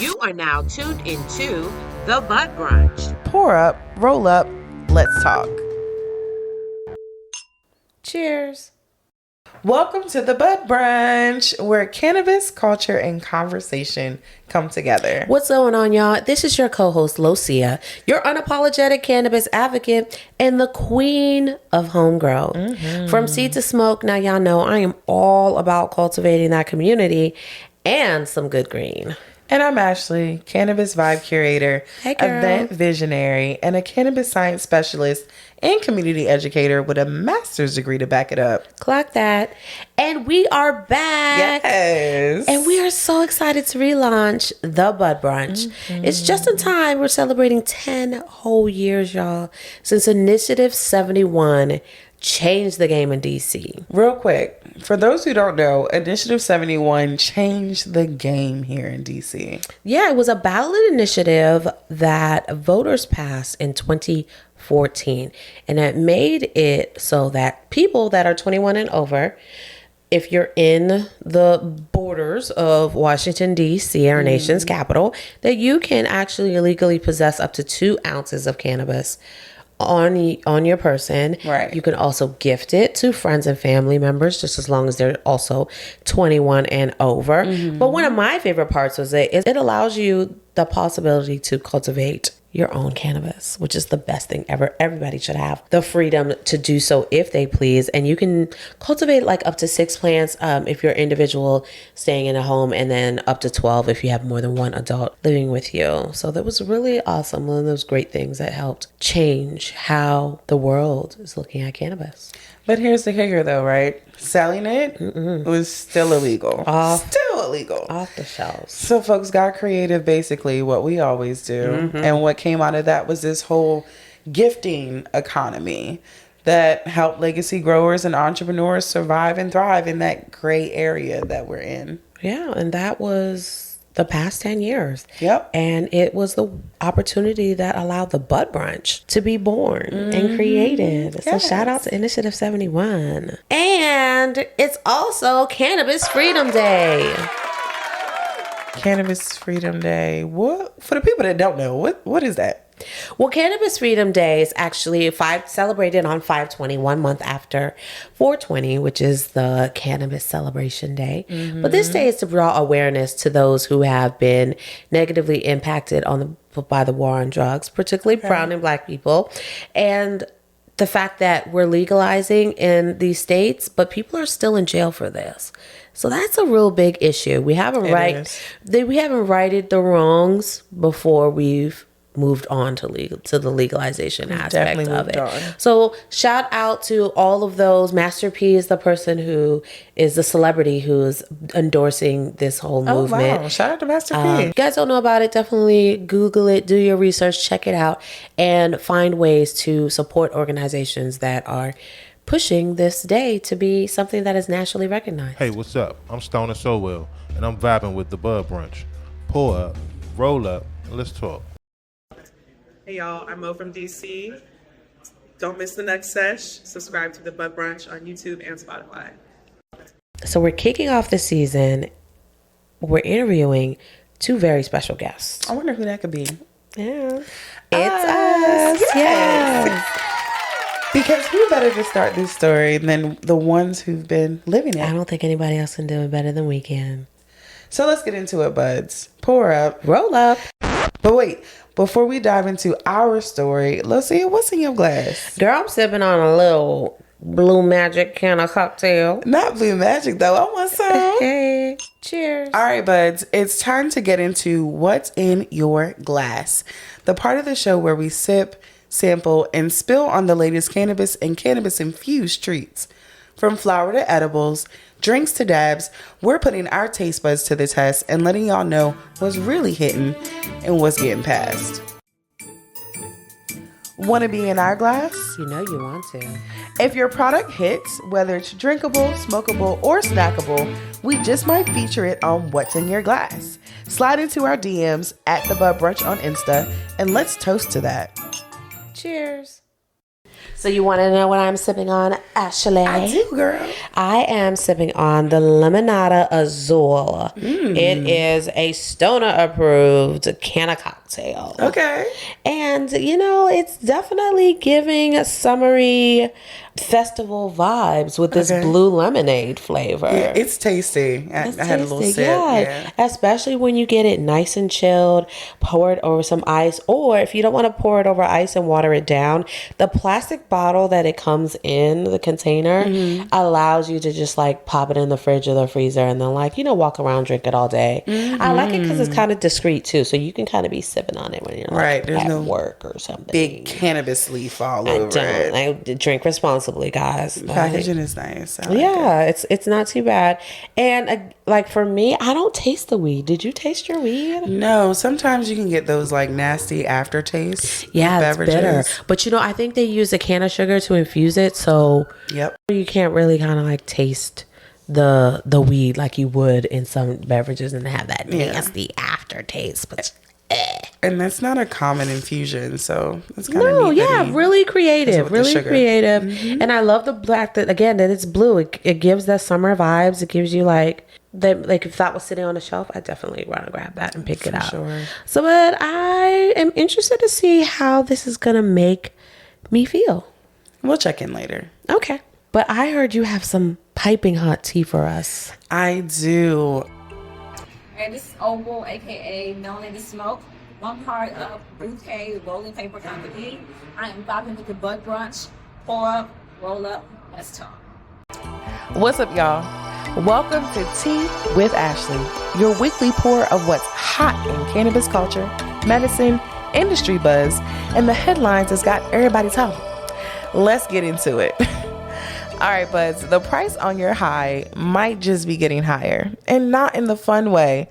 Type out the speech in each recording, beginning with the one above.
You are now tuned into the Bud Brunch. Pour up, roll up, let's talk. Cheers. Welcome to the Bud Brunch, where cannabis, culture, and conversation come together. What's going on, y'all? This is your co-host, Lucia, your unapologetic cannabis advocate and the queen of homegrown. From seed to smoke, now y'all know I am all about cultivating that community and some good green. And I'm Ashley, cannabis vibe curator, Hey, girl. event visionary, and a cannabis science specialist and community educator with a master's degree to back it up. Clock that. And we are back. Yes. And we are so excited to relaunch the Bud Brunch. It's just in time. We're celebrating 10 whole years, y'all, since Initiative 71 changed the game in DC. Real quick, for those who don't know, Initiative 71 changed the game here in DC. Yeah, it was a ballot initiative that voters passed in 2014. And it made it so that people that are 21 and over, if you're in the borders of Washington, D.C., our nation's capital, that you can actually illegally possess up to 2 ounces of cannabis on your person. Right. You can also gift it to friends and family members, just as long as they're also 21 and over. But one of my favorite parts was it allows you the possibility to cultivate your own cannabis, which is the best thing ever. Everybody should have the freedom to do so if they please. And you can cultivate like up to 6 plants if you're individual staying in a home, and then up to 12 if you have more than one adult living with you. So that was really awesome. One of those great things that helped change how the world is looking at cannabis. But here's the kicker, though, right? Selling it was still illegal. Still illegal. Off the shelves. So folks got creative, basically, what we always do. And what came out of that was this whole gifting economy that helped legacy growers and entrepreneurs survive and thrive in that gray area that we're in. Yeah, and that was the past 10 years. Yep. And it was the opportunity that allowed the Bud Brunch to be born and created. So shout out to Initiative 71. And it's also Cannabis Freedom Day. Cannabis Freedom Day. What? For the people that don't know, what is that? Well, Cannabis Freedom Day is actually celebrated on 5/20, 1 month after 4/20, which is the Cannabis Celebration Day. But this day is to draw awareness to those who have been negatively impacted by the war on drugs, particularly brown and black people. And the fact that we're legalizing in these states, but people are still in jail for this. So that's a real big issue. We haven't righted the wrongs before we've moved on to the legalization aspect of it. So shout out to all of those. Master P is the person who is the celebrity who's endorsing this whole movement. Wow. Shout out to Master P. If you guys don't know about it, definitely Google it, do your research, check it out, and find ways to support organizations that are pushing this day to be something that is nationally recognized. Hey, what's up? I'm Stoner Sowell, and I'm vibing with the Bud Brunch. Pour up, roll up, and let's talk. Hey y'all, I'm Mo from DC. Don't miss the next sesh. Subscribe to the Bud Brunch on YouTube and Spotify. So we're kicking off the season. We're interviewing 2 very special guests. I wonder who that could be. Yeah. It's us. Yes. Because who better to start this story than the ones who've been living it? I don't think anybody else can do it better than we can. So let's get into it, buds. Pour up. Roll up. But wait, before we dive into our story, let's see what's in your glass. Girl, I'm sipping on a little Blue Magic kind of cocktail. Not Blue Magic, though. I want some. Hey, cheers. All right, buds. It's time to get into what's in your glass. The part of the show where we sip, sample, and spill on the latest cannabis and cannabis-infused treats. From flower to edibles, drinks to dabs, we're putting our taste buds to the test and letting y'all know what's really hitting and what's getting passed. Want to be in our glass? You know you want to. If your product hits, whether it's drinkable, smokable, or snackable, we just might feature it on What's in Your Glass. Slide into our DMs at the Bud Brunch on Insta, and let's toast to that. Cheers. So you want to know what I'm sipping on, Ashley? I do, girl. I am sipping on the Limonada Azul. It is a Stoner approved canna cocktail. Okay. And, you know, it's definitely giving summery festival vibes with this blue lemonade flavor. Yeah, it's tasty. I had a little sip. Yeah. Especially when you get it nice and chilled, pour it over some ice, or if you don't want to pour it over ice and water it down, the plastic bottle that it comes in, the container, allows you to just like pop it in the fridge or the freezer and then like, you know, walk around, drink it all day. I like it because it's kind of discreet too, so you can kind of be sipping on it when you're like There's at no work or something. big cannabis leaf all over it. I drink responsibly, guys. Packaging is nice. I like it. It's not too bad. And like for me, I don't taste the weed. Did you taste your weed? No, sometimes you can get those like nasty aftertastes. Yeah, it's beverages. bitter. But you know, I think they use a can of sugar to infuse it, so you can't really kind of like taste the weed like you would in some beverages and have that nasty aftertaste. But and that's not a common infusion, so it's kind of neat. Really creative, and I love the black that it's blue. It gives that summer vibes. It gives you like if that was sitting on a shelf, I definitely want to grab that and pick it out. Sure. So, but I am interested to see how this is gonna make me feel. We'll check in later. Okay, but I heard you have some piping hot tea for us. I do. And this is Oval, aka Melanated Smoke, one part of Bouquet Rolling Paper Company. I am vibing with the Bud Brunch. Pour up, roll up, let's talk. What's up, y'all? Welcome to Tea with Ashley, your weekly pour of what's hot in cannabis culture, medicine, industry buzz, and the headlines that's got everybody talking. Let's get into it. All right, buds, the price on your high might just be getting higher, and not in the fun way.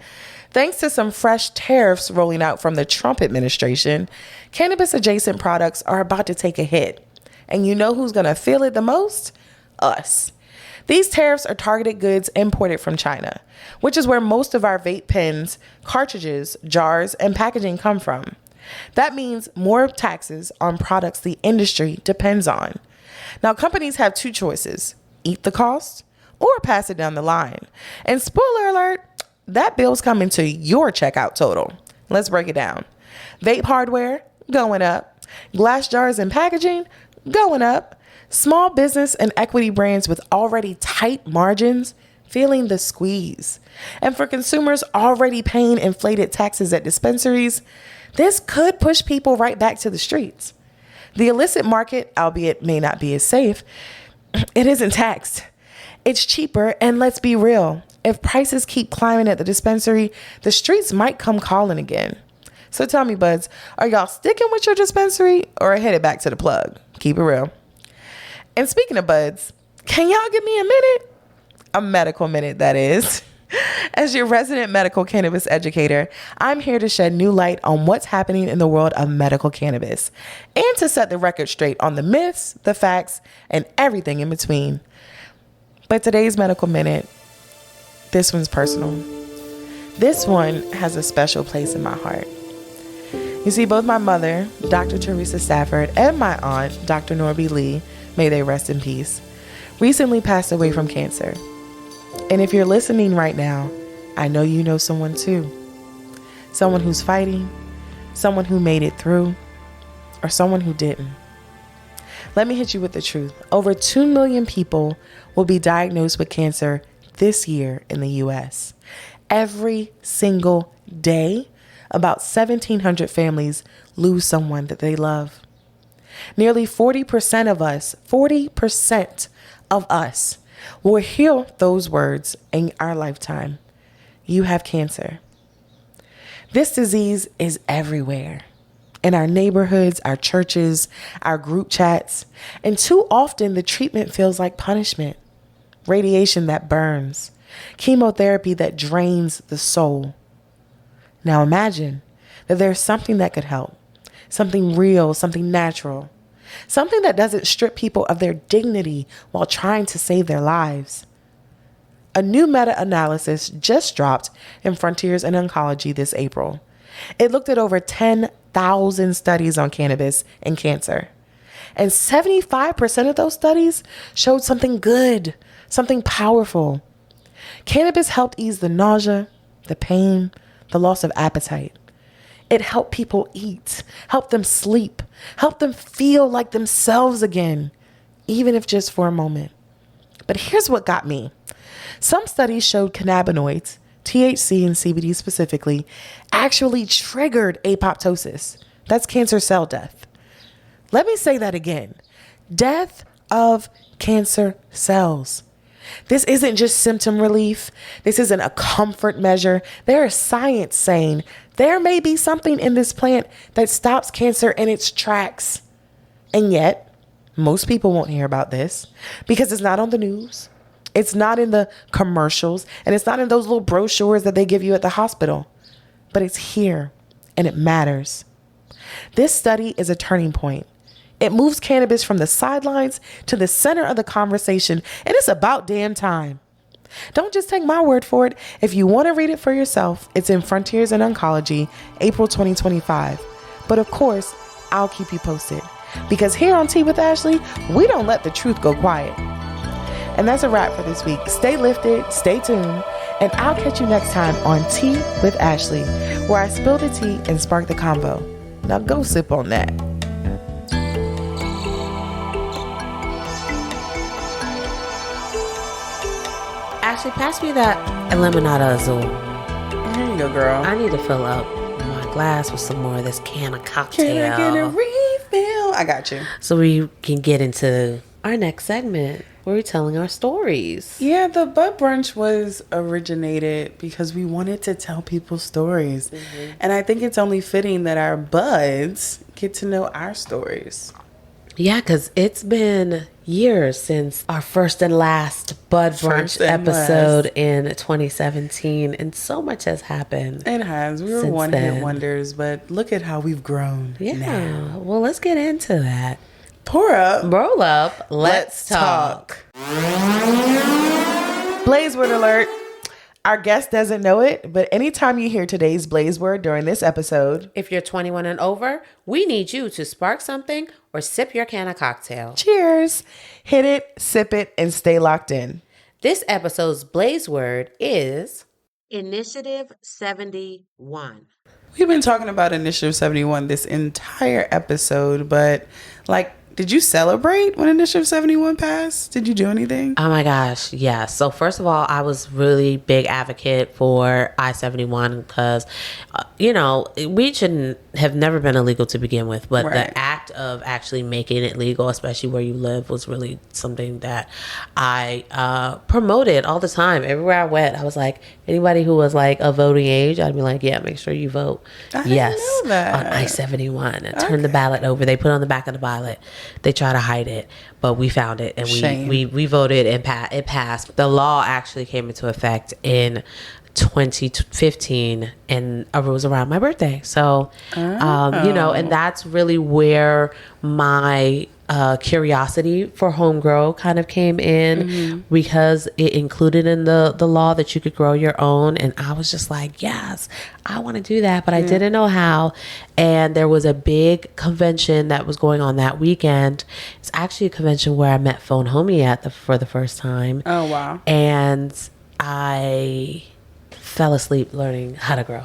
Thanks to some fresh tariffs rolling out from the Trump administration, cannabis-adjacent products are about to take a hit. And you know who's going to feel it the most? Us. These tariffs are targeted goods imported from China, which is where most of our vape pens, cartridges, jars, and packaging come from. That means more taxes on products the industry depends on. Now, companies have two choices: eat the cost or pass it down the line. And spoiler alert, that bill's coming to your checkout total. Let's break it down. Vape hardware, going up. Glass jars and packaging, going up. Small business and equity brands with already tight margins, feeling the squeeze. And for consumers already paying inflated taxes at dispensaries, this could push people right back to the streets. The illicit market, albeit may not be as safe, it isn't taxed. It's cheaper, and let's be real. If prices keep climbing at the dispensary, the streets might come calling again. So tell me, buds, are y'all sticking with your dispensary or headed back to the plug? Keep it real. And speaking of buds, can y'all give me a minute? A medical minute, that is. As your resident medical cannabis educator, I'm here to shed new light on what's happening in the world of medical cannabis and to set the record straight on the myths, the facts, and everything in between. But today's medical minute, this one's personal. This one has a special place in my heart. You see, both my mother, Dr. Teresa Stafford, and my aunt, Dr. Norby Lee, may they rest in peace, recently passed away from cancer. And if you're listening right now, I know you know someone too. Someone who's fighting, someone who made it through, or someone who didn't. Let me hit you with the truth. Over 2 million people will be diagnosed with cancer this year in the U.S. Every single day, about 1,700 families lose someone that they love. Nearly 40% of us will hear those words in our lifetime. You have cancer. This disease is everywhere. In our neighborhoods, our churches, our group chats. And too often the treatment feels like punishment. Radiation that burns. Chemotherapy that drains the soul. Now imagine that there's something that could help. Something real, something natural. Something that doesn't strip people of their dignity while trying to save their lives. A new meta-analysis just dropped in Frontiers in Oncology this April. It looked at over 10,000 studies on cannabis and cancer. And 75% of those studies showed something good, something powerful. Cannabis helped ease the nausea, the pain, the loss of appetite. It helped people eat, helped them sleep, helped them feel like themselves again, even if just for a moment. But here's what got me. Some studies showed cannabinoids, THC and CBD specifically, actually triggered apoptosis. That's cancer cell death. Let me say that again. Death of cancer cells. This isn't just symptom relief. This isn't a comfort measure. There is science saying there may be something in this plant that stops cancer in its tracks. And yet, most people won't hear about this because it's not on the news. It's not in the commercials, and it's not in those little brochures that they give you at the hospital. But it's here, and it matters. This study is a turning point. It moves cannabis from the sidelines to the center of the conversation, and it's about damn time. Don't just take my word for it. If you want to read it for yourself, it's in Frontiers in Oncology, April 2025. But of course, I'll keep you posted. Because here on Tea with Ashley, we don't let the truth go quiet. And that's a wrap for this week. Stay lifted, stay tuned, and I'll catch you next time on Tea with Ashley, where I spill the tea and spark the convo. Now go sip on that. Ashley, pass me that limonada azul. There you go, girl. I need to fill up my glass with some more of this can of cocktail. Can I get a refill? I got you. So we can get into our next segment where we're telling our stories. Yeah, the Bud Brunch was originated because we wanted to tell people stories. Mm-hmm. And I think it's only fitting that our buds get to know our stories. Yeah, because it's been years since our first and last Bud Brunch episode in 2017. And so much has happened. It has. We were one-hit wonders, but look at how we've grown. Yeah. Now. Well, let's get into that. Pour up. Roll up. Let's talk. Blaze word alert. Our guest doesn't know it, but anytime you hear today's blaze word during this episode, if you're 21 and over, we need you to spark something or sip your can of cocktail. Cheers. Hit it, sip it, and stay locked in. This episode's blaze word is Initiative 71. We've been talking about Initiative 71 this entire episode, but did you celebrate when Initiative 71 passed? Did you do anything? Oh my gosh, yeah. So first of all, I was really big advocate for I-71 because, we shouldn't have never been illegal to begin with. But right. The act of actually making it legal, especially where you live, was really something that I promoted all the time. Everywhere I went, I was like, anybody who was like of voting age, I'd be like, yeah, make sure you vote. I didn't know that. On I-71. And turn the ballot over. They put it on the back of the ballot. They try to hide it, but we found it and we voted and it passed. The law actually came into effect in 2015 and it was around my birthday. So, and that's really where my curiosity for home grow kind of came in because it included in the law that you could grow your own. And I was just like, yes, I want to do that, but I didn't know how. And there was a big convention that was going on that weekend. It's actually a convention where I met Phone Homie for the first time. Oh, wow. And I fell asleep learning how to grow.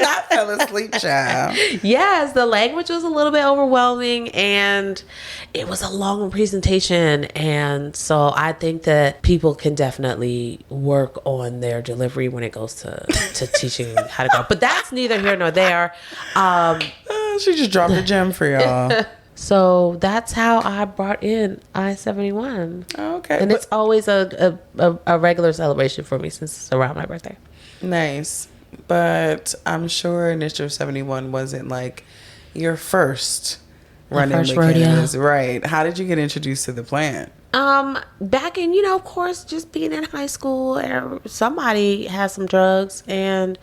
Not fell asleep, child. Yes, the language was a little bit overwhelming and it was a long presentation. And so I think that people can definitely work on their delivery when it goes to teaching how to grow. But that's neither here nor there. She just dropped a gem for y'all. So that's how I brought in I-71. Okay. And it's always a regular celebration for me since it's around my birthday. Nice. But I'm sure Initiative 71 wasn't like your first run-in with cannabis. Right. How did you get introduced to the plant? Back in, of course, just being in high school, somebody had some drugs and,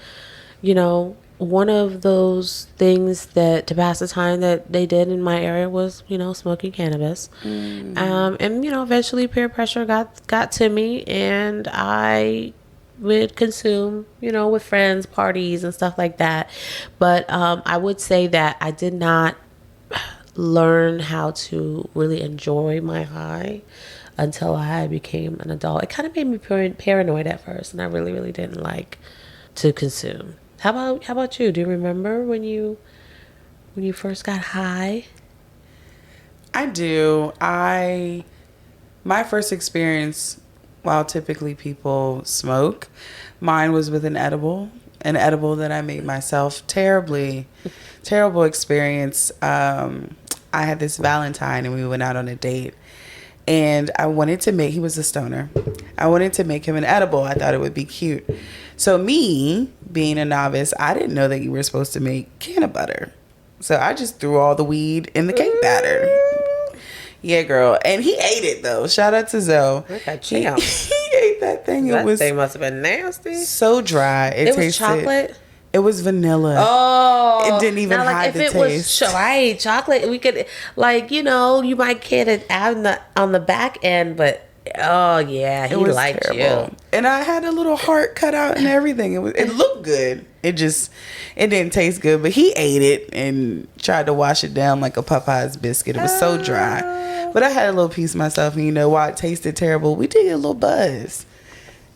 one of those things that to pass the time that they did in my area was, smoking cannabis. And, eventually peer pressure got to me and I would consume, with friends, parties and stuff like that. But I would say that I did not learn how to really enjoy my high until I became an adult. It kind of made me paranoid at first, and I really, really didn't like to consume. How about you? Do you remember when you first got high? I do. My first experience, while typically people smoke, mine was with an edible that I made myself. Terrible experience. I had this Valentine and we went out on a date, and he was a stoner. I wanted to make him an edible. I thought it would be cute. So me, being a novice, I didn't know that you were supposed to make canna butter. So I just threw all the weed in the cake batter. Yeah, girl. And he ate it, though. Shout out to Zoe. Okay, He ate that thing. That thing must have been nasty. So dry. It was chocolate? It was vanilla. Oh. It didn't even hide the taste. If it was right, chocolate, we could, you might get it out on the back end, but oh yeah, he liked terrible. You. And I had a little heart cut out and everything. It looked good. It didn't taste good. But he ate it and tried to wash it down like a Popeye's biscuit. It was so dry. But I had a little piece myself, and while it tasted terrible, we did get a little buzz.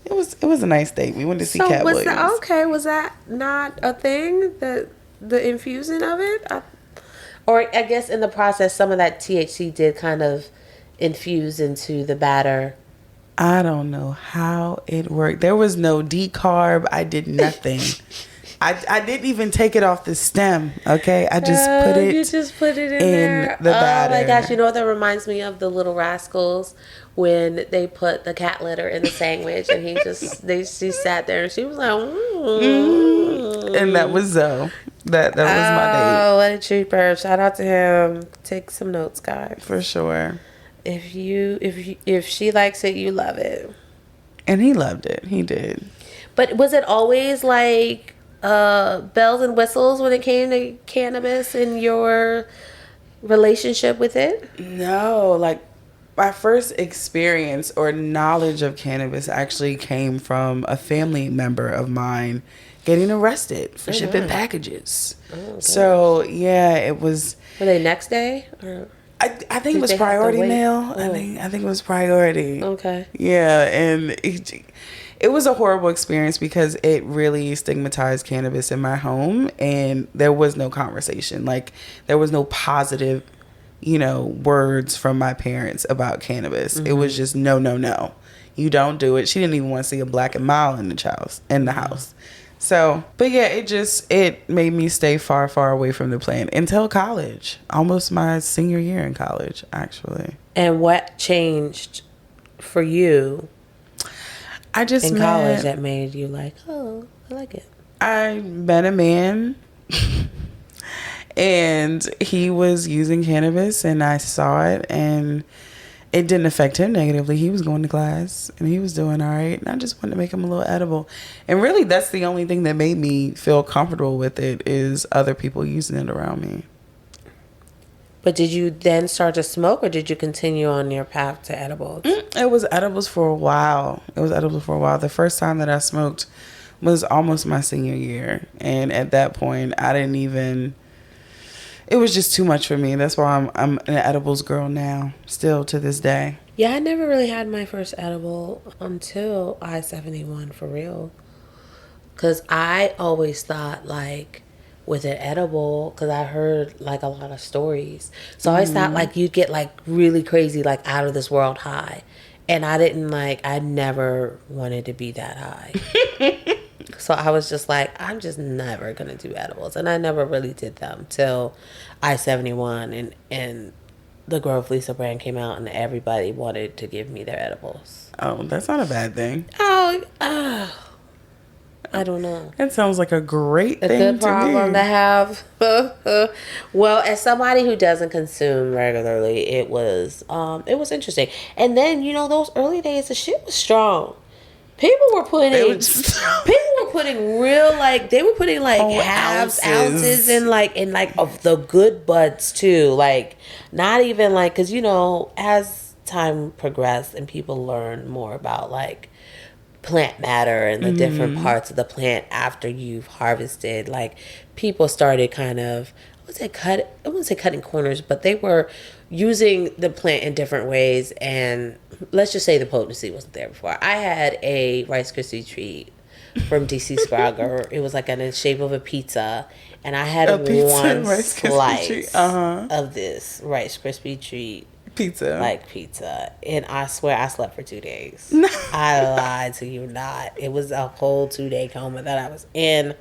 It was a nice date. We went to see Cat Williams. Was that not a thing? The infusing of it, or I guess in the process, some of that THC did kind of infuse into the batter. I don't know how it worked. There was no decarb. I did nothing. I didn't even take it off the stem. Okay, I just put it. You just put it in there. The batter. Oh my gosh! You know what that reminds me of? The Little Rascals, when they put the cat litter in the sandwich, and she sat there and she was like, and that was Zoe. That was my date. Oh, what a trooper! Shout out to him. Take some notes, guys. For sure. If she likes it, you love it. And he loved it. He did. But was it always like bells and whistles when it came to cannabis in your relationship with it? No, like my first experience or knowledge of cannabis actually came from a family member of mine getting arrested for shipping packages. Oh, so yeah, it was. Were they next day? Or? I think it was priority mail. Oh. I think it was priority. Okay. Yeah, and it was a horrible experience because it really stigmatized cannabis in my home, and there was no conversation. Like there was no positive, words from my parents about cannabis. Mm-hmm. It was just no. You don't do it. She didn't even want to see a Black and Mild in the house. So, but yeah, it made me stay far, far away from the plant until college. Almost my senior year in college, actually. And what changed for you in college that made you like, oh, I like it? I met a man and he was using cannabis and I saw it and it didn't affect him negatively. He was going to class and he was doing all right. And I just wanted to make him a little edible. And really, that's the only thing that made me feel comfortable with it is other people using it around me. But did you then start to smoke or did you continue on your path to edibles? It was edibles for a while. The first time that I smoked was almost my senior year. And at that point, it was just too much for me. That's why I'm an edibles girl now, still to this day. Yeah, I never really had my first edible until I-71 for real. Because I always thought like with an edible, because I heard like a lot of stories. So I always thought like you'd get like really crazy, like out of this world high. And I never wanted to be that high. So I was just like, I'm just never going to do edibles. And I never really did them till I-71 and the Grove Lisa brand came out and everybody wanted to give me their edibles. Oh, that's not a bad thing. I don't know. That sounds like a great thing to do. A good problem to have. Well, as somebody who doesn't consume regularly, it was interesting. And then, those early days, the shit was strong. People were putting real they were putting halves, ounces in of the good buds too. Like not even because as time progressed and people learn more about plant matter and the different parts of the plant after you've harvested. Like, people started kind of, I wouldn't say cutting corners, but they were using the plant in different ways. And let's just say the potency wasn't there before. I had a Rice Krispie treat from DC Sprague. It was like in the shape of a pizza. And I had one slice of this Rice Krispie treat. Pizza. And I swear I slept for 2 days. I lied to you not. It was a whole 2-day coma that I was in.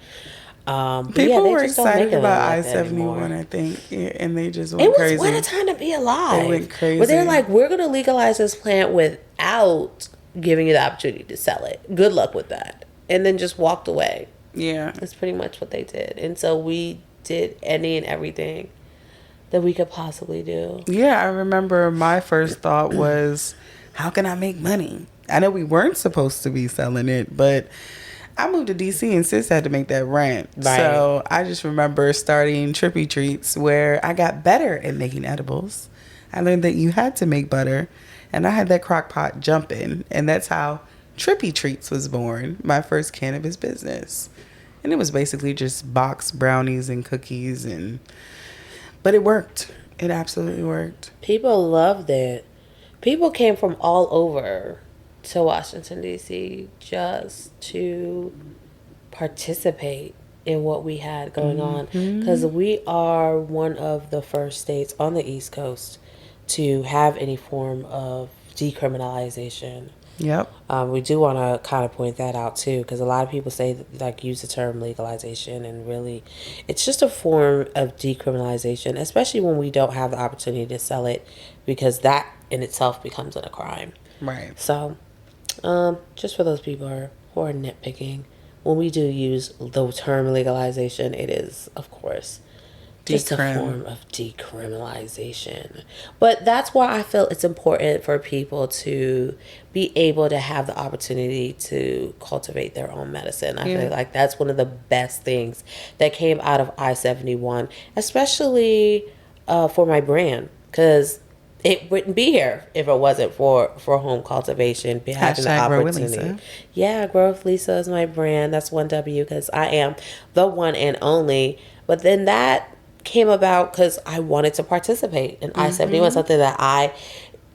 People were excited about I-71, I think, and they just went crazy. It was what a time to be alive. They went crazy. But they're like, we're going to legalize this plant without giving you the opportunity to sell it. Good luck with that. And then just walked away. Yeah. That's pretty much what they did. And so we did any and everything that we could possibly do. Yeah, I remember my first thought was, how can I make money? I know we weren't supposed to be selling it, but I moved to DC and sis had to make that rent. Right. So I just remember starting Trippy Treats, where I got better at making edibles. I learned that you had to make butter, and I had that crock pot jumping, and that's how Trippy Treats was born, my first cannabis business. And it was basically just boxed brownies and cookies, but it worked. It absolutely worked. People loved it. People came from all over to Washington, D.C. just to participate in what we had going on. Because we are one of the first states on the East Coast to have any form of decriminalization. Yep. We do want to kind of point that out too, because a lot of people say like use the term legalization, and really it's just a form of decriminalization, especially when we don't have the opportunity to sell it, because that in itself becomes a crime. Right. So just for those people who are nitpicking, when we do use the term legalization, it is, of course, just a form of decriminalization. But that's why I feel it's important for people to be able to have the opportunity to cultivate their own medicine. I feel like that's one of the best things that came out of I-71, especially for my brand, because it wouldn't be here if it wasn't for home cultivation, having the opportunity. Yeah, Grow with Lisa is my brand. That's 1W, because I am the one and only. But then that came about because I wanted to participate in I-71, something that I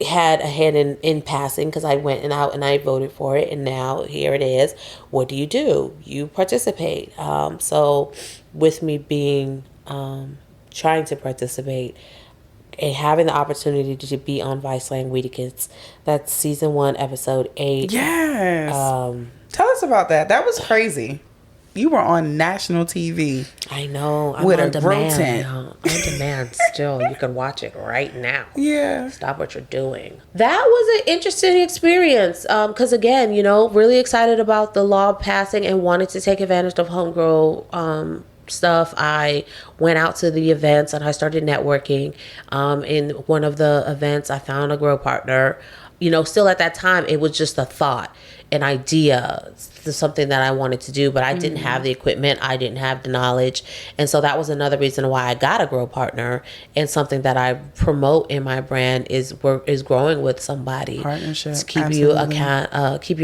had a hand in passing, because I went out and I voted for it, and now here it is. What do? You participate. So with me being trying to participate and having the opportunity to be on Viceland Weedy Kids, that's season 1, episode 8. Yes. Tell us about that. That was crazy. You were on national TV. I know. I'm with on a demand. tent. On demand still. You can watch it right now. Yeah. Stop what you're doing. That was an interesting experience. Because again, really excited about the law passing and wanted to take advantage of home grow stuff. I went out to the events and I started networking. In one of the events, I found a grow partner. Still at that time, it was just a thought, an idea, something that I wanted to do, but I didn't have the equipment. I didn't have the knowledge. And so that was another reason why I got a grow partner, and something that I promote in my brand is growing with somebody. Partnership. To keep you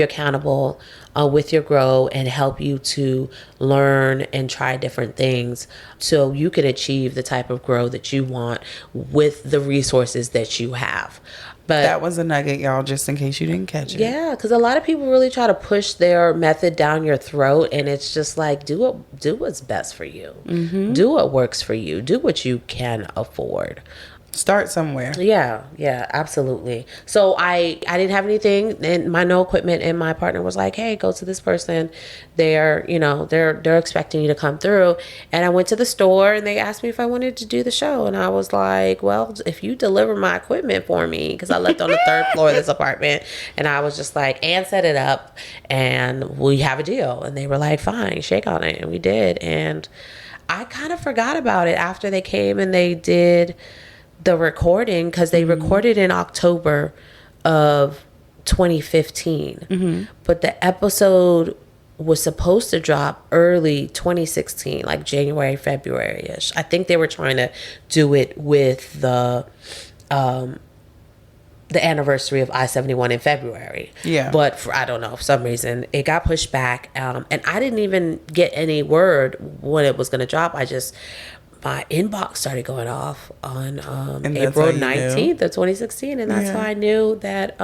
accountable with your grow and help you to learn and try different things so you can achieve the type of grow that you want with the resources that you have. But that was a nugget, y'all, just in case you didn't catch it. Yeah, because a lot of people really try to push their method down your throat, and it's just like, do what's best for you. Do what works for you. Do what you can afford. Start somewhere. Yeah, absolutely. So I didn't have anything, and no equipment, and my partner was like, hey, go to this person. They're expecting you to come through. And I went to the store, and they asked me if I wanted to do the show. And I was like, well, if you deliver my equipment for me, because I lived on the 3rd floor of this apartment, and I was just like, and set it up, and we have a deal. And they were like, fine, shake on it. And we did. And I kind of forgot about it after they came and they did the recording, because they recorded in October of 2015, but the episode was supposed to drop early 2016, like January, February-ish. I think they were trying to do it with the the anniversary of I-71 in February. Yeah. But for, I don't know, for some reason, it got pushed back. And I didn't even get any word when it was going to drop. My inbox started going off on April 19th of 2016. And that's how I knew that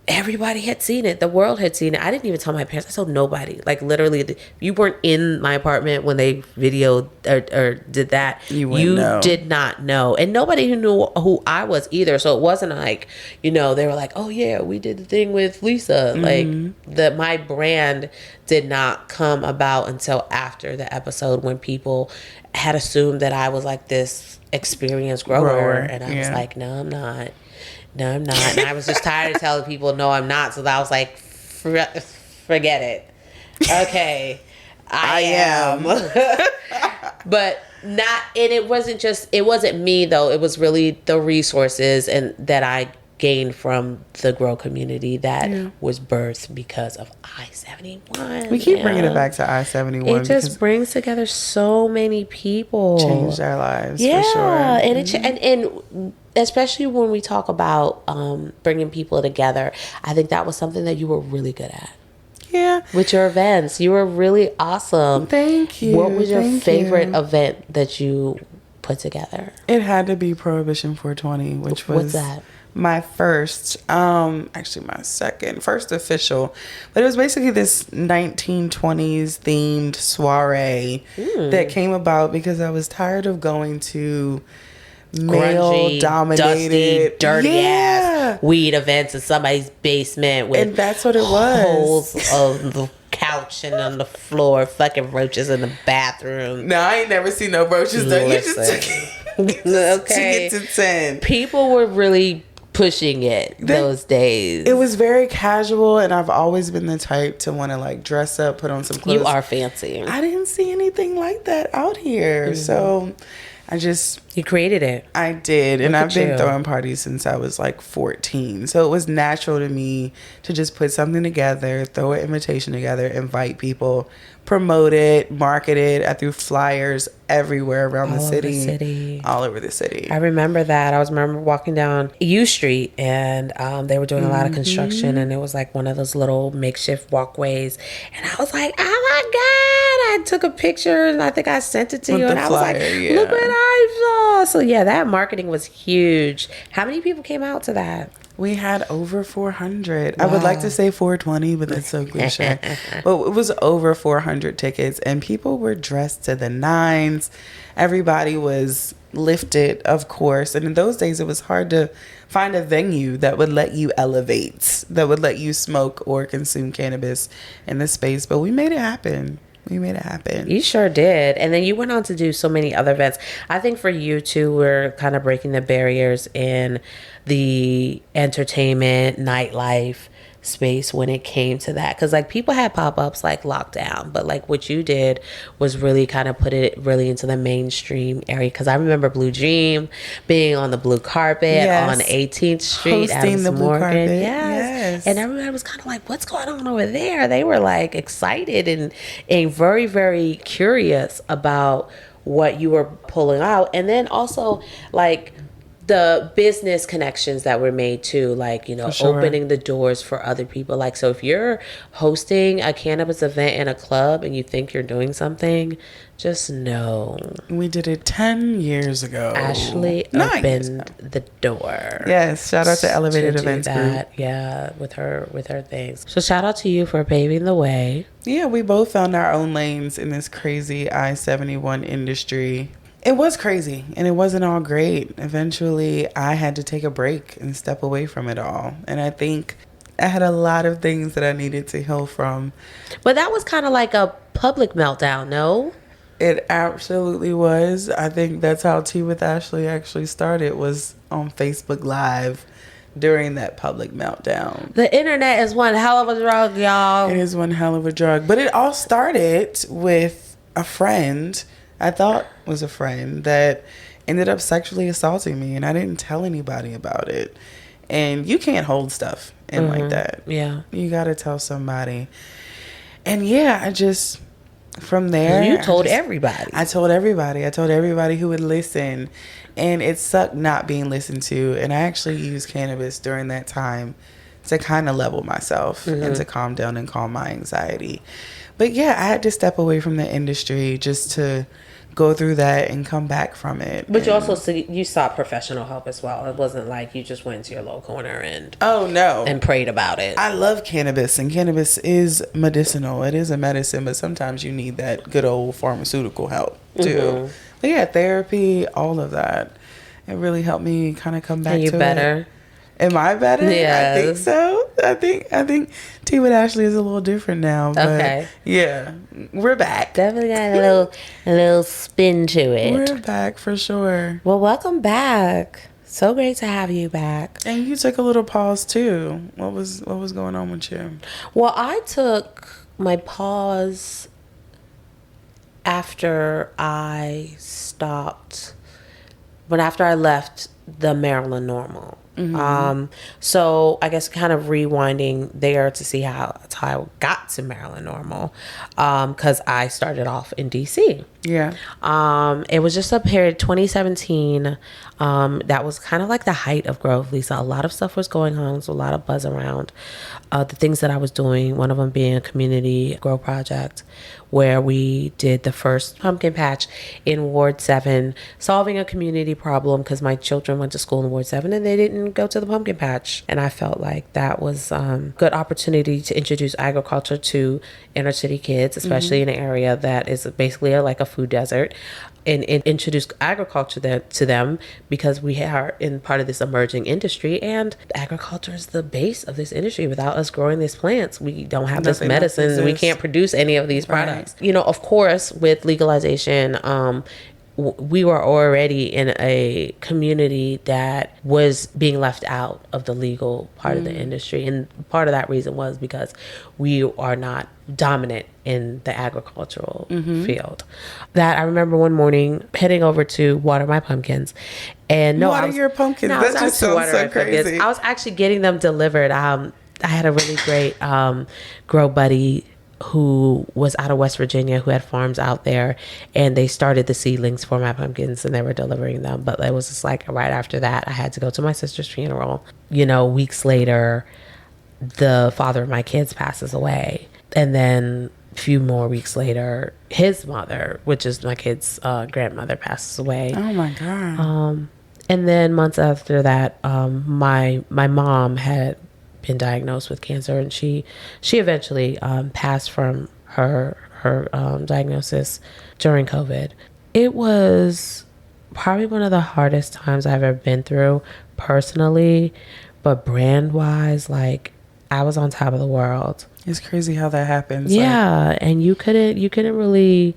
everybody had seen it. The world had seen it. I didn't even tell my parents. I told nobody. Like, literally, you weren't in my apartment when they videoed or did that. You did not know. And nobody who knew who I was either. So it wasn't like, they were like, oh, yeah, we did the thing with Lisa. Mm-hmm. Like, my brand did not come about until after the episode, when people had assumed that I was like this experienced grower. And I was like, no, I'm not. No, I'm not. And I was just tired of telling people, no, I'm not. So I was like, forget it. Okay, I am. But not, and it wasn't me though. It was really the resources and that I gained from the grow community that was birthed because of I-71. We keep bringing it back to I-71. It just brings together so many people. Changed our lives, for sure. And and especially when we talk about bringing people together, I think that was something that you were really good at. Yeah. With your events. You were really awesome. Thank you. What was your favorite event that you put together? It had to be Prohibition 420, which was... What's that? My first, actually my first official, but it was basically this 1920s themed soiree that came about because I was tired of going to male dominated, dusty, dirty ass weed events in somebody's basement with, and that's what it was, holes of the couch and on the floor, fucking roaches in the bathroom. No, I ain't never seen no roaches though. You just took it okay. to get to 10. People were really pushing it those days. It was very casual, and I've always been the type to want to like dress up, put on some clothes. You are fancy. I didn't see anything like that out here, so you created it. I did. And I've been throwing parties since I was like 14. So it was natural to me to just put something together, throw an invitation together, invite people, promote it, market it. I threw flyers everywhere around the city. All over the city. I remember that. I remember walking down U Street, and they were doing a lot of construction, and it was like one of those little makeshift walkways. And I was like, oh my God. I took a picture, and I think I sent it to you. And I was like, look what I saw. So yeah, that marketing was huge. How many people came out to that? We had over 400. Wow. I would like to say 420, but that's so cliche. But it was over 400 tickets, and people were dressed to the nines. Everybody was lifted, of course. And in those days, it was hard to find a venue that would let you elevate, that would let you smoke or consume cannabis in the space. But we made it happen. You sure did. And then you went on to do so many other events. I think for you too, we're kind of breaking the barriers in the entertainment, nightlife space when it came to that, because like people had pop-ups like lockdown, but like what you did was really kind of put it really into the mainstream area. Because I remember Blue Dream being on the blue carpet on 18th Street, hosting the blue carpet. Yes. And everybody was kind of like, what's going on over there? They were like excited and very, very curious about what you were pulling out. And then also like the business connections that were made too, like, opening the doors for other people. Like, so if you're hosting a cannabis event in a club and you think you're doing something, just know. We did it 10 years ago. Ashley opened the door. Yes, shout out to Elevated Events Group. Yeah, with her things. So shout out to you for paving the way. Yeah, we both found our own lanes in this crazy I-71 industry. It was crazy, and it wasn't all great. Eventually, I had to take a break and step away from it all. And I think I had a lot of things that I needed to heal from. But that was kind of like a public meltdown, no? It absolutely was. I think that's how Tea with Ashley actually started, was on Facebook Live during that public meltdown. The internet is one hell of a drug, y'all. It is one hell of a drug. But it all started with a friend I thought was a friend that ended up sexually assaulting me, and I didn't tell anybody about it. And you can't hold stuff in like that. Yeah. You got to tell somebody. And yeah, from there, You told everybody. I told everybody. I told everybody who would listen. And it sucked not being listened to. And I actually used cannabis during that time to kind of level myself and to calm down and calm my anxiety. But yeah, I had to step away from the industry just to go through that and come back from it. But you also you sought professional help as well. It wasn't like you just went to your local corner and and prayed about it. I love cannabis, and cannabis is medicinal. It is a medicine, but sometimes you need that good old pharmaceutical help too. But yeah, therapy, all of that. It really helped me kind of come back to it. Are you better? Am I better? Yeah. I think so. I think Tea with Ashley is a little different now. But okay. Yeah, we're back. Definitely got a little spin to it. We're back for sure. Well, welcome back. So great to have you back. And you took a little pause too. What was going on with you? Well, I took my pause after I stopped. But after I left the Maryland Normal. So I guess kind of rewinding there to see how I got to Maryland Normal, because I started off in DC. Yeah. It was just a period 2017. That was kind of like the height of growth, Lisa. A lot of stuff was going on. There was a lot of buzz around the things that I was doing. One of them being a community grow project where we did the first pumpkin patch in Ward 7, solving a community problem because my children went to school in Ward 7 and they didn't go to the pumpkin patch. And I felt like that was a good opportunity to introduce agriculture to inner city kids, especially in an area that is basically like a food desert, and introduce agriculture to them because we are in part of this emerging industry, and agriculture is the base of this industry. Without us growing these plants, we don't have this medicine. We can't produce any of these products. You know, of course, with legalization, we were already in a community that was being left out of the legal part of the industry. And part of that reason was because we are not dominant in the agricultural field. That I remember one morning heading over to water my pumpkins. And water your pumpkins? That just sounds so crazy. I was actually getting them delivered. I had a really great grow buddy who was out of West Virginia, who had farms out there, and they started the seedlings for my pumpkins and they were delivering them. But it was just like right after that, I had to go to my sister's funeral. You know, weeks later, the father of my kids passes away. And then a few more weeks later, his mother, which is my kid's grandmother, passes away. Oh my God. And then months after that, my mom had been diagnosed with cancer, and she eventually passed from her diagnosis during COVID. It was probably one of the hardest times I've ever been through personally, but brand wise, like I was on top of the world. It's crazy how that happens. Yeah, and you couldn't really.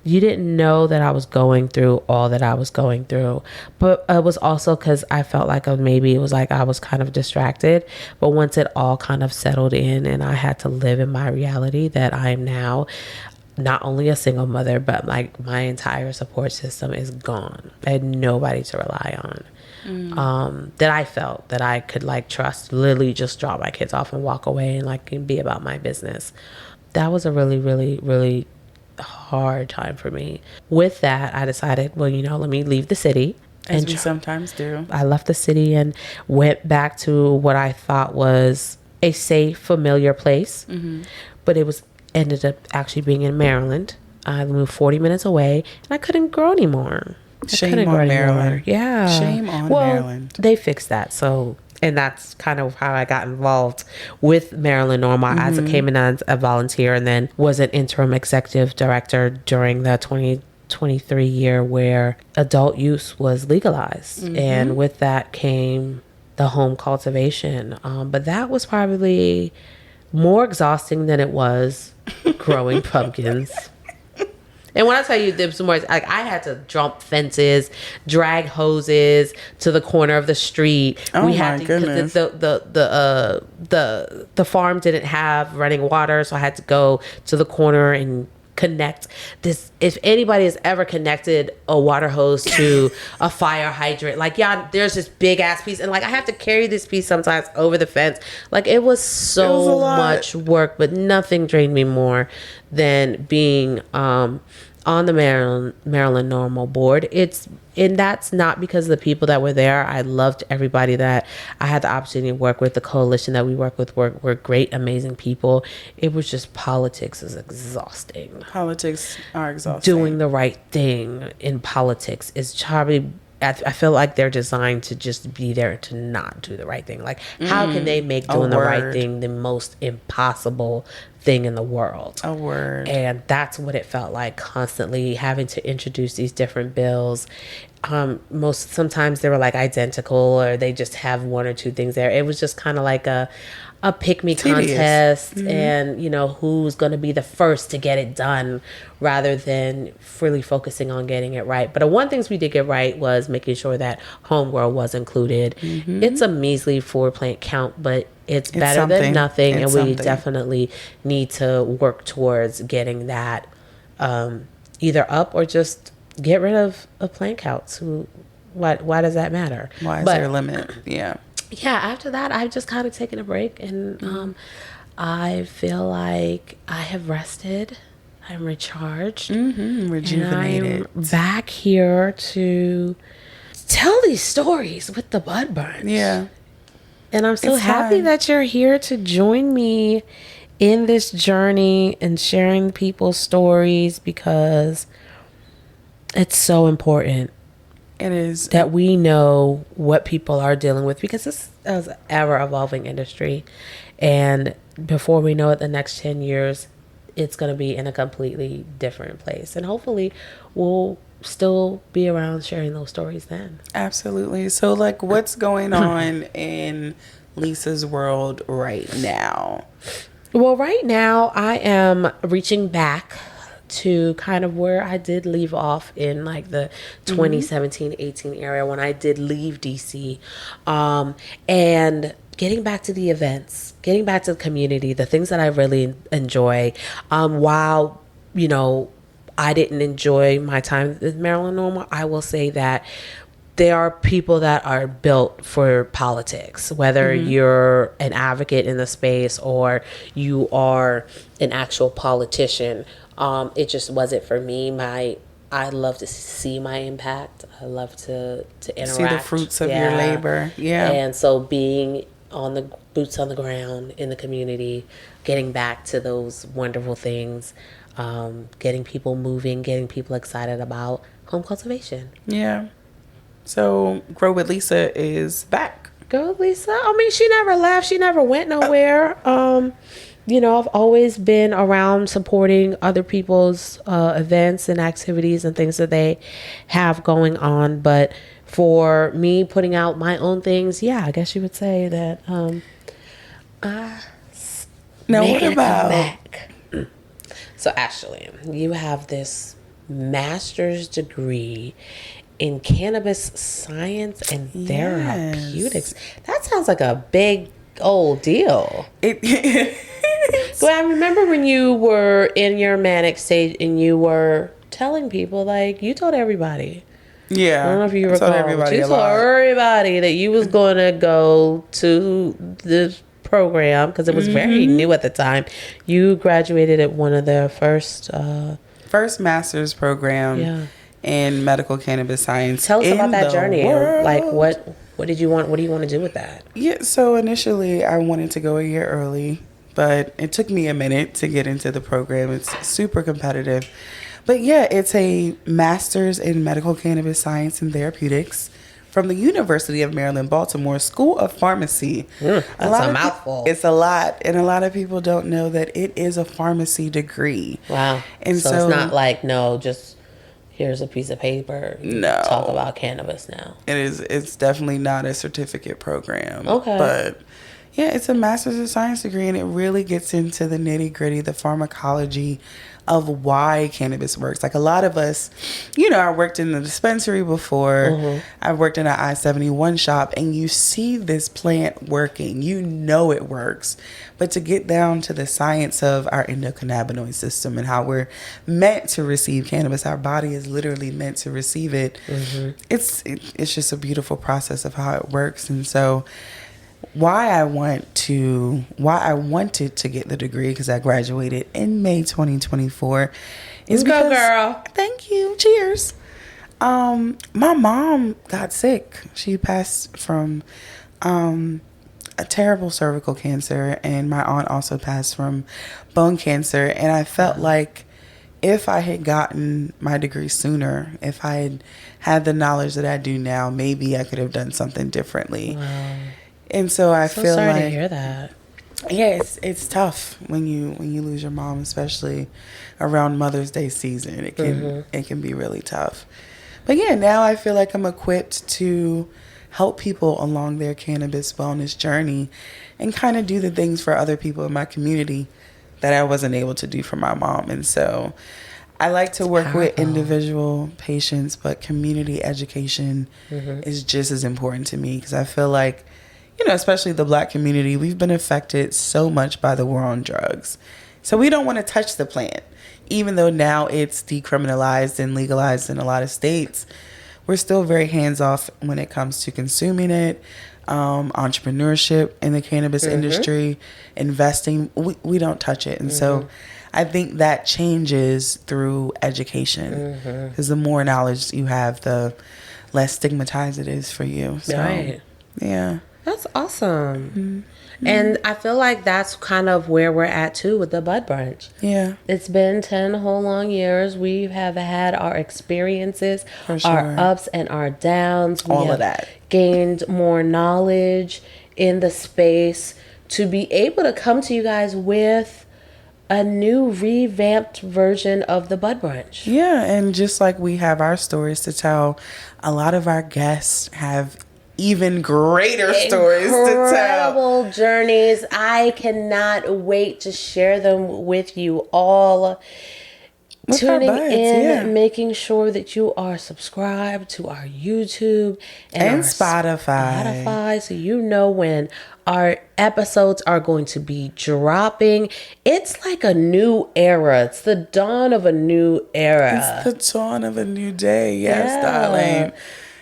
You didn't know that I was going through all that I was going through. But it was also because I felt like maybe it was like I was kind of distracted. But once it all kind of settled in and I had to live in my reality that I am now not only a single mother, but like my entire support system is gone. I had nobody to rely on. That I felt that I could like trust, literally just drop my kids off and walk away and like be about my business. That was a really, really, really hard time for me. With that, I decided, well, you know, let me leave the city. As we sometimes do. I left the city and went back to what I thought was a safe, familiar place. But it ended up actually being in Maryland. I moved 40 minutes away and I couldn't grow anymore. Shame on Maryland. Yeah. Shame on Maryland. They fixed that. So, and that's kind of how I got involved with Maryland Normal. As I came in as a volunteer and then was an interim executive director during the 2023 year where adult use was legalized. And with that came the home cultivation. But that was probably more exhausting than it was growing pumpkins. And when I tell you there's more, like I had to jump fences, drag hoses to the corner of the street. Oh, we had to, goodness. The farm didn't have running water, so I had to go to the corner and connect this. If anybody has ever connected a water hose to a fire hydrant, like there's this big ass piece, and like I have to carry this piece sometimes over the fence. Like it was so much work, but nothing drained me more than being on the Maryland Normal Board. And that's not because of the people that were there. I loved everybody that I had the opportunity to work with. The coalition that we work with were great, amazing people. It was just politics is exhausting. Politics are exhausting. Doing the right thing in politics is probably, I feel like they're designed to just be there to not do the right thing. Like, how can they make doing the right thing the most impossible thing in the world? A word. And that's what it felt like, constantly having to introduce these different bills. Sometimes they were like identical, or they just have one or two things there. It was just kind of like a pick-me contest, and who's going to be the first to get it done, rather than really focusing on getting it right. But the one things we did get right was making sure that homegrown was included. It's a measly 4-plant count, but it's better than nothing, and we definitely need to work towards getting that either up or just get rid of plant counts. Why does that matter? Why is there a limit? Yeah. After that, I've just kind of taken a break, and I feel like I have rested. I'm recharged. Rejuvenated. And I'm back here to tell these stories with the Bud Brunch. Yeah. And I'm so happy that you're here to join me in this journey and sharing people's stories, because it's so important. It is. That we know what people are dealing with, because this is an ever-evolving industry. And before we know it, the next 10 years, it's going to be in a completely different place. And hopefully we'll still be around sharing those stories then. Absolutely. So, like, what's going on in Lisa's world right now? Well, right now I am reaching back to kind of where I did leave off in like the 2017-18 area, when I did leave DC, and getting back to the events, getting back to the community, the things that I really enjoy. While, I didn't enjoy my time with Maryland Normal, I will say that there are people that are built for politics, whether you're an advocate in the space or you are an actual politician. It just wasn't for me. I love to see my impact. I love to interact. See the fruits of your labor. Yeah. And so being on the boots on the ground in the community, getting back to those wonderful things, getting people moving, getting people excited about home cultivation. Yeah. So Grow with Lisa is back. Grow with Lisa? I mean, she never left. She never went nowhere. I've always been around supporting other people's events and activities and things that they have going on. But for me putting out my own things, I guess you would say that now what about back. So Ashley, you have this master's degree in cannabis science and therapeutics. That sounds like a big old deal. So I remember when you were in your manic stage and you were telling people, like, you told everybody. Yeah. I don't know if you recall. Everybody you told everybody that you was going to go to this program, because it was very new at the time. You graduated at one of the first master's program in medical cannabis science. Tell us about that journey. Like, what did you want? What do you want to do with that? Yeah. So initially I wanted to go a year early, but it took me a minute to get into the program. It's super competitive. But it's a master's in medical cannabis science and therapeutics from the University of Maryland, Baltimore School of Pharmacy. That's a mouthful. It's a lot. And a lot of people don't know that it is a pharmacy degree. Wow. And so it's not like, just here's a piece of paper. No. Talk about cannabis now. It's definitely not a certificate program. Okay. But it's a master's of science degree, and it really gets into the nitty gritty, the pharmacology of why cannabis works. Like, a lot of us, I worked in the dispensary before. I've worked in an I-71 shop, and you see this plant working. It works. But to get down to the science of our endocannabinoid system and how we're meant to receive cannabis, our body is literally meant to receive it. It's just a beautiful process of how it works. And so why I wanted to get the degree, because I graduated in May 2024, is Go, because, girl. thank you, cheers. My mom got sick. She passed from a terrible cervical cancer, and my aunt also passed from bone cancer. And I felt like if I had gotten my degree sooner, if I had had the knowledge that I do now, maybe I could have done something differently. Wow. And so I So feel sorry like, to hear that. yeah, it's tough when you lose your mom, especially around Mother's Day season. It can be really tough. But yeah, now I feel like I'm equipped to help people along their cannabis wellness journey and kind of do the things for other people in my community that I wasn't able to do for my mom. And so I like to work with individual patients, but community education is just as important to me, because I feel like, especially the Black community, we've been affected so much by the war on drugs. So we don't want to touch the plant. Even though now it's decriminalized and legalized in a lot of states, we're still very hands-off when it comes to consuming it, entrepreneurship in the cannabis industry, investing. We don't touch it. And so I think that changes through education, because the more knowledge you have, the less stigmatized it is for you. So, Right. Yeah. That's awesome. And I feel like that's kind of where we're at too with the Bud Brunch. Yeah. It's been 10 whole long years. We have had our experiences, For sure. our ups and our downs. We All of have that. gained more knowledge in the space to be able to come to you guys with a new revamped version of the Bud Brunch. Yeah, and just like we have our stories to tell, a lot of our guests have even greater stories to tell. Incredible journeys. I cannot wait to share them with you all. With our Tuning buds, in, yeah. making sure that you are subscribed to our YouTube And our Spotify. so you know when our episodes are going to be dropping. It's like a new era. It's the dawn of a new era. It's the dawn of a new day. Yes, darling.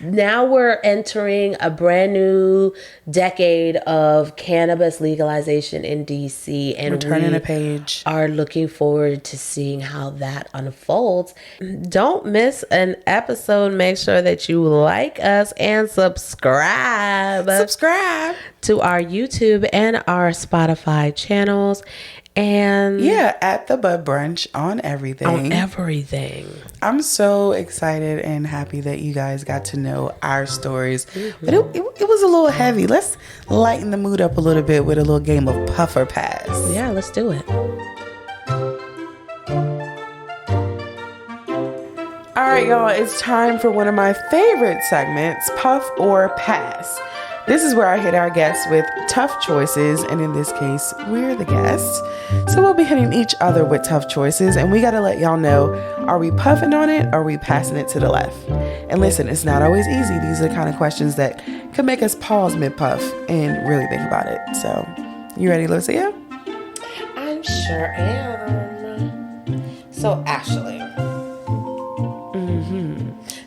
Now we're entering a brand new decade of cannabis legalization in DC, and We're turning we a page. are looking forward to seeing how that unfolds. Don't miss an episode. Make sure that you like us and subscribe to our YouTube and our Spotify channels. And Yeah, at the Bud Brunch on everything. on everything. I'm so excited and happy that you guys got to know our stories. But it was a little heavy. Let's lighten the mood up a little bit with a little game of Puff or Pass. Yeah, let's do it. All right, y'all, it's time for one of my favorite segments, Puff or Pass. This is where I hit our guests with tough choices, and in this case, we're the guests. So we'll be hitting each other with tough choices, and we gotta let y'all know, are we puffing on it or are we passing it to the left? And listen, it's not always easy. These are the kind of questions that could make us pause mid-puff and really think about it. So, you ready, Lucia? I sure am. So, Ashley.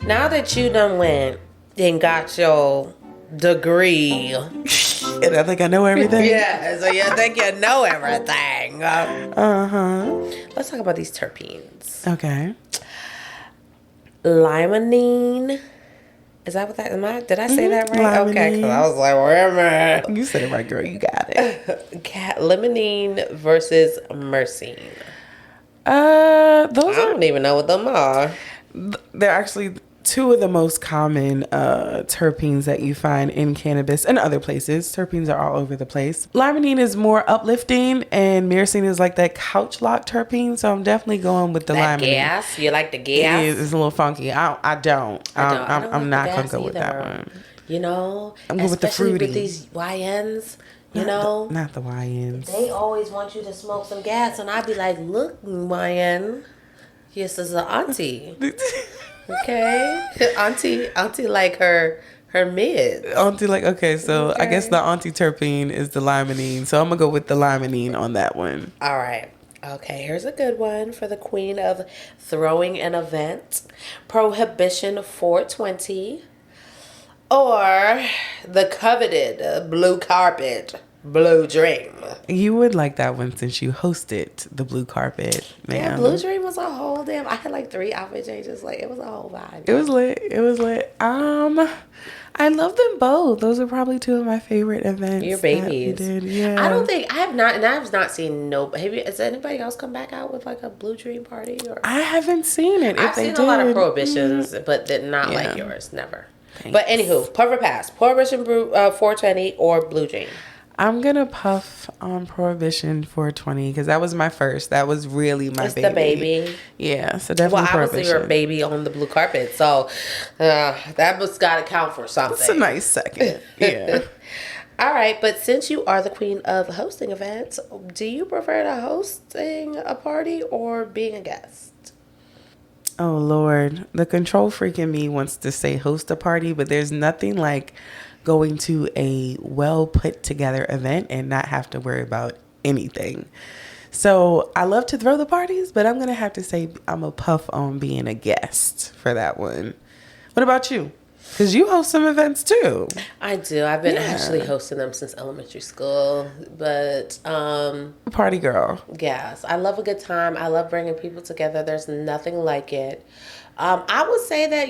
Now that you done went and got your degree. And I think I know everything. Yeah, so you think you know everything. Let's talk about these terpenes. Okay. Limonene. Is that what that, did I say that right? Okay, because I was like, wait a minute. You said it right, girl. You got it. Limonene versus myrcene. Those I don't even know what them are. they're actually two of the most common terpenes that you find in cannabis and other places. Terpenes are all over the place. Limonene is more uplifting, and myrcene is like that couch lock terpene. So I'm definitely going with the That limonene. gas? You like the gas? It is. It's a little funky. I don't. I'm not gonna go with that one. You know, I'm going with the especially fruity. with these YNs. You know, Not the YNs. they always want you to smoke some gas, and I'd be like, "Look, YN, this is an auntie." Okay, auntie like her mid. Auntie, like, okay, so I Okay. guess the auntie terpene is the limonene. So I'm gonna go with the limonene on that one. All right. Okay, here's a good one for the queen of throwing an event. Prohibition 420 or the coveted blue carpet, Blue Dream? You would like that one since you hosted the blue carpet, man. Yeah, Blue Dream was a whole damn. I had like 3 outfit changes. Like it was a whole vibe. It was lit. It was lit. I love them both. Those are probably 2 of my favorite events. Your that we babies. did. Yeah. I don't think I have not, and I've not seen no. Has anybody else come back out with like a Blue Dream party? Or I haven't seen it. I've seen a lot of prohibitions, but not like yours. Never. Thanks. But anywho, Puffer Pass, Prohibition Brew, 420 or Blue Dream. I'm gonna puff on Prohibition 420 because that was my first. That was really my baby. The baby. Yeah, so definitely Well, Prohibition. obviously your baby on the blue carpet, so that was got to count for something. It's a nice second. Yeah. All right, but since you are the queen of hosting events, do you prefer to hosting a party or being a guest? Oh Lord, the control freak in me wants to say host a party, but there's nothing like going to a well put together event and not have to worry about anything. So I love to throw the parties, but I'm gonna have to say I'm a puff on being a guest for that one. What about you? Because you host some events too. I do. I've been actually hosting them since elementary school, but Party girl. yes, I love a good time. I love bringing people together. There's nothing like it. I would say that,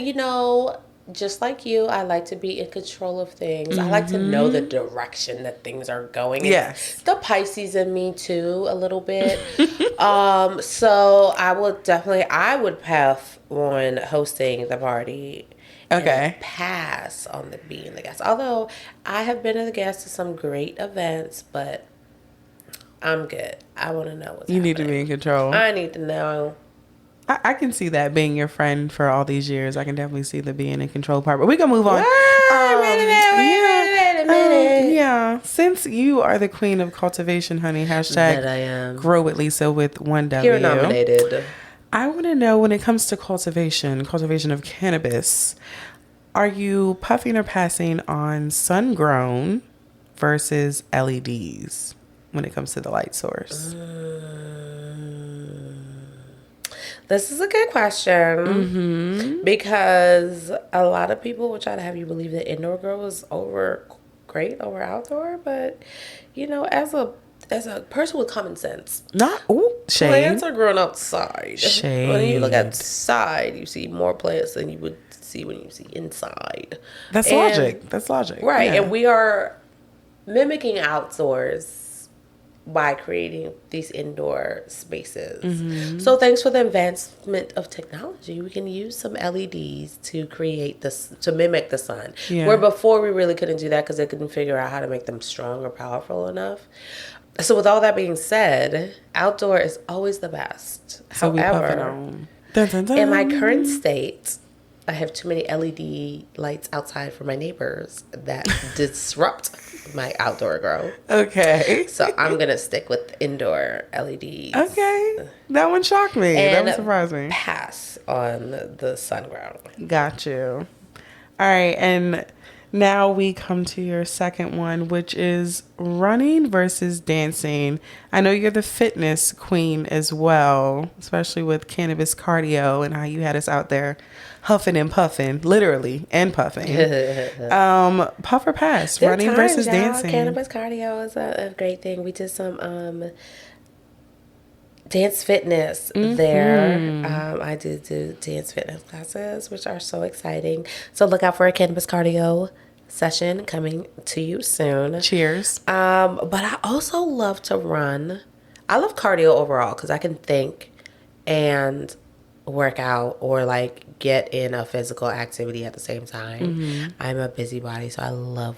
just like you, I like to be in control of things. I like to know the direction that things are going. Yes. The Pisces in me too, a little bit. So I would pass on hosting the party. Okay. And pass on the being the guest. Although I have been a guest to some great events, but I'm good. I want to know what's You happening. need to be in control. I need to know. I can see that being your friend for all these years. I can definitely see the being in control part. But we can move on. Wait a minute. Yeah. Since you are the queen of cultivation, honey, hashtag That I am. grow with Lisa with 1W. You're nominated. I want to know when it comes to cultivation of cannabis, are you puffing or passing on sun grown versus LEDs when it comes to the light source? This is a good question because a lot of people will try to have you believe that indoor grow is great over outdoor, but as a person with common sense, Shade. plants are growing outside. Shade. When you look outside, you see more plants than you would see when you see inside. That's logic. That's logic. Right, Yeah. and we are mimicking outdoors by creating these indoor spaces. So thanks for the advancement of technology, we can use some LEDs to create this, to mimic the sun. Yeah. Where before we really couldn't do that because they couldn't figure out how to make them strong or powerful enough. So with all that being said, outdoor is always the best. So we puffing However, on. Dun, dun, dun. in my current state, I have too many LED lights outside for my neighbors that disrupt my outdoor grow. Okay. So I'm going to stick with indoor LEDs. Okay. That one shocked me. That And one surprised me. pass on the sun grow. Got you. All right. And now we come to your second one, which is running versus dancing. I know you're the fitness queen as well, especially with cannabis cardio and how you had us out there huffing and puffing, literally, and puffing. Puff or pass, Good running times, versus y'all. dancing. Cannabis cardio is a great thing. We did some dance fitness there. I did do dance fitness classes, which are so exciting. So look out for a cannabis cardio session coming to you soon. Cheers. But I also love to run. I love cardio overall because I can think and work out or like get in a physical activity at the same time. I'm a busybody, so I love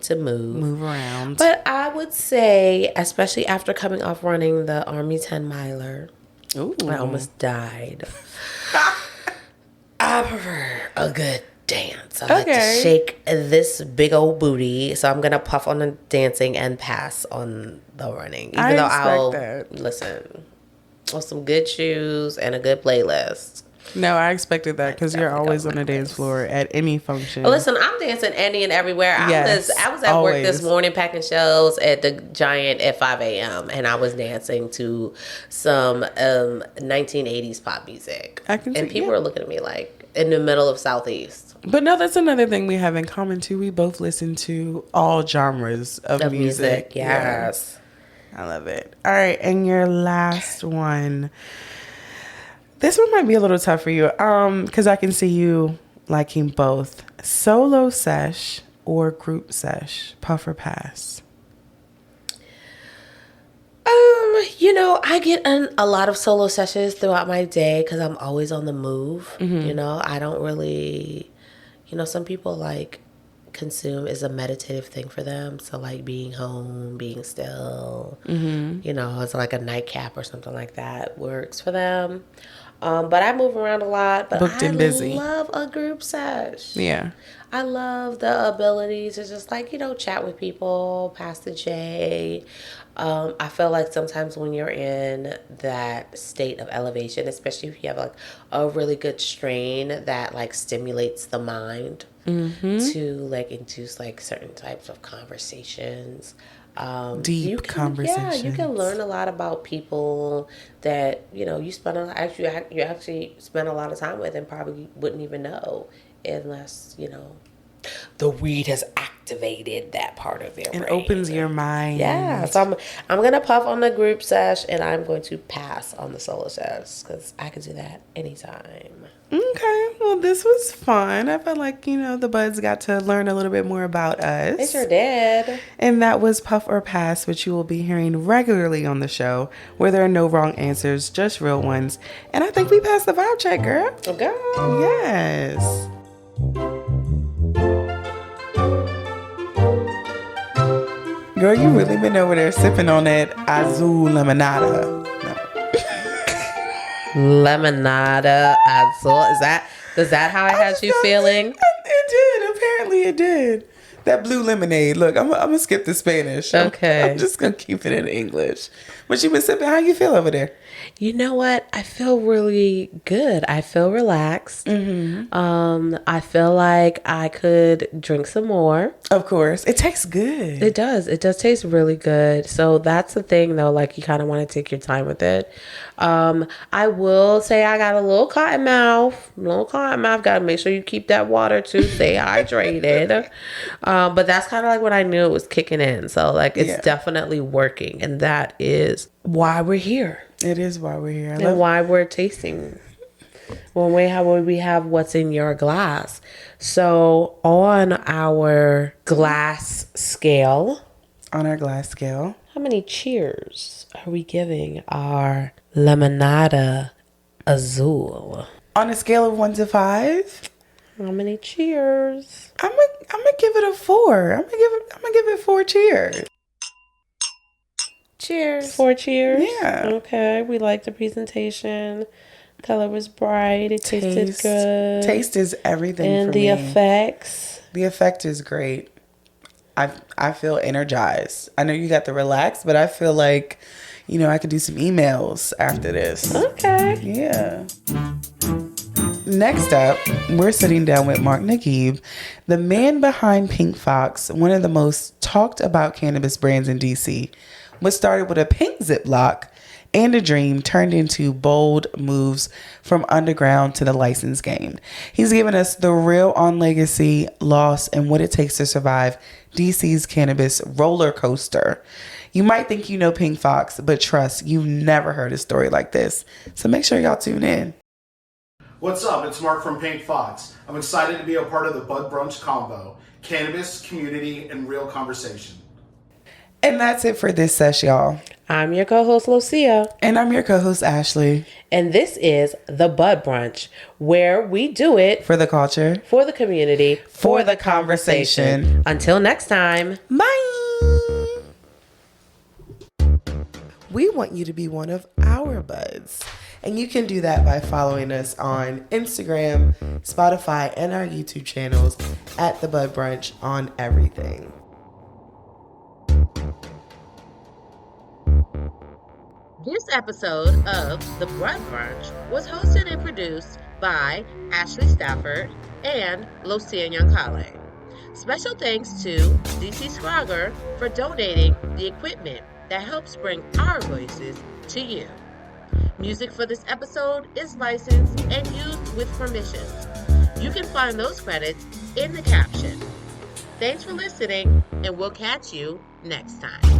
to Move around. But I would say, especially after coming off running the Army 10 miler, Ooh. I almost died. I prefer a good dance. I like to Okay. shake this big old booty. So I'm going to puff on the dancing and pass on the running. Even I though expect I'll that. listen with some good shoes and a good playlist. No, I expected that because you're definitely always got on the my dance list. floor at any function. Listen, I'm dancing any and everywhere. Yes, I was at work this always. morning packing shelves at the Giant at 5 a.m. and I was dancing to some 1980s pop music. I can and see, people yeah. are looking at me like in the middle of Southeast But no, that's another thing we have in common too. We both listen to all genres of music. Yes. Yeah. I love it. All right, and your last one. This one might be a little tough for you, because I can see you liking both solo sesh or group sesh. Puff or pass? I get a lot of solo sessions throughout my day because I'm always on the move. I don't really, some people like consume is a meditative thing for them. So like being home, being still, it's like a nightcap or something like that works for them. But I move around a lot. But Booked and busy. love a group sesh. Yeah. I love the ability to just chat with people, pass the J. I feel like sometimes when you're in that state of elevation, especially if you have like a really good strain that like stimulates the mind to like induce like certain types of conversations. Deep conversations. Yeah, you can learn a lot about people that you actually spend a lot of time with and probably wouldn't even know unless the weed has activated that part of your brain. It opens your mind. Yeah, so I'm gonna puff on the group sesh and I'm going to pass on the solo sesh because I can do that anytime. Okay, well, this was fun. I felt like, the buds got to learn a little bit more about us. They sure did. And that was Puff or Pass, which you will be hearing regularly on the show, where there are no wrong answers, just real ones. And I think we passed the vibe check, girl. Girl. Yes. Girl, you really been over there sipping on that azul limonada. Lemonada azul. Is that how it has you feeling? It did. Apparently it did. That blue lemonade. Look, I'm gonna skip the Spanish. Okay. I'm just gonna keep it in English. But you been sipping. How you feel over there? You know what? I feel really good. I feel relaxed. I feel like I could drink some more. Of course. It tastes good. It does. It does taste really good. So that's the thing, though. Like, you kind of want to take your time with it. I will say I got a little cotton mouth. Got to make sure you keep that water, too. Stay hydrated. But that's kind of like when I knew it was kicking in. So, like, it's definitely working. And that is why we're here. It is why we're here. And why we're tasting. When we have what's in your glass. So on our glass scale. On our glass scale. How many cheers are we giving our Lemonada Azul? On a scale of 1 to 5. How many cheers? I'm gonna give it a 4. I'm gonna give it 4 cheers. Cheers. 4 cheers? Yeah. Okay. We like the presentation. Color was bright. It tasted good. Taste is everything and for the me. effects. The effect is great. I feel energized. I know you got the relax, but I feel like, I could do some emails after this. Okay. Yeah. Next up, we're sitting down with Mark Naguib, the man behind Pink Fox, one of the most talked about cannabis brands in DC. What started with a pink Ziploc and a dream turned into bold moves from underground to the license game. He's given us the real on legacy, loss, and what it takes to survive DC's cannabis roller coaster. You might think you know Pink Fox, but trust, you've never heard a story like this. So make sure y'all tune in. What's up? It's Mark from Pink Fox. I'm excited to be a part of the Bud Brunch combo. Cannabis, community, and real conversation. And that's it for this sesh, y'all. I'm your co-host, Lucia. And I'm your co-host, Ashley. And this is the Bud Brunch, where we do it For the culture. for the community, For the conversation. Until next time. Bye. We want you to be one of our buds. And you can do that by following us on Instagram, Spotify, and our YouTube channels at The Bud Brunch on everything. This episode of The Bud Brunch was hosted and produced by Ashley Stafford and Lucian Yankale. Special thanks to DC Scrogger for donating the equipment that helps bring our voices to you. Music for this episode is licensed and used with permission. You can find those credits in the caption. Thanks for listening, and we'll catch you next time.